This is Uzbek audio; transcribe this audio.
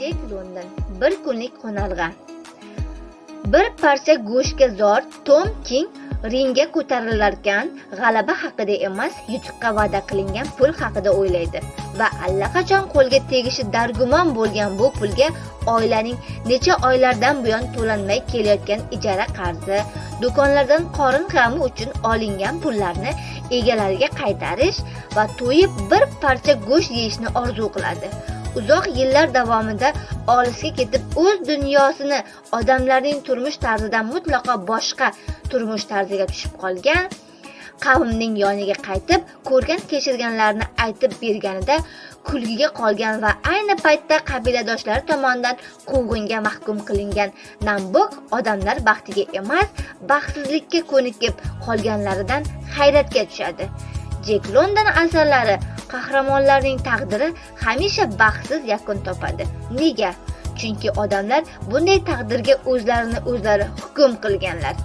Jek London bir kunlik qo'nalg'a. Bir parcha go'shtga zor Tom King ringga ko'tarilarkan g'alaba haqida emas, yutuqqa va'da qilingan pul haqida o'ylaydi va allaqachon qo'lga tegishi dargumon bo'lgan bu pulga oilaning necha oylardan buyon to'lanmay kelayotgan ijara qarzi, do'konlardan qorin g'ami uchun olingan pullarni egalariga qaytarish va to'yib bir parcha go'sht yeyishni orzu qiladi. Uzoq yillar davomida olisga ketib o'z dunyosini odamlarning turmush tarzidan mutlaqo boshqa turmush tarziga tushib qolgan qavmning yoniga qaytib ko'rgan kechirganlarini aytib berganida kulgiga qolgan va ayni paytda qabiladoshlari tomonidan quvg'inga mahkum qilingan Nambok odamlar baxtiga emas, baxtsizlikka ko'nikib qolganlaridan hayratga tushadi. Jek London asarlari qahramonlarning taqdiri hamisha baxtsiz yakun topadi. Nega? Chunki odamlar bunday taqdirga o'zlarini o'zlari hukm qilganlar.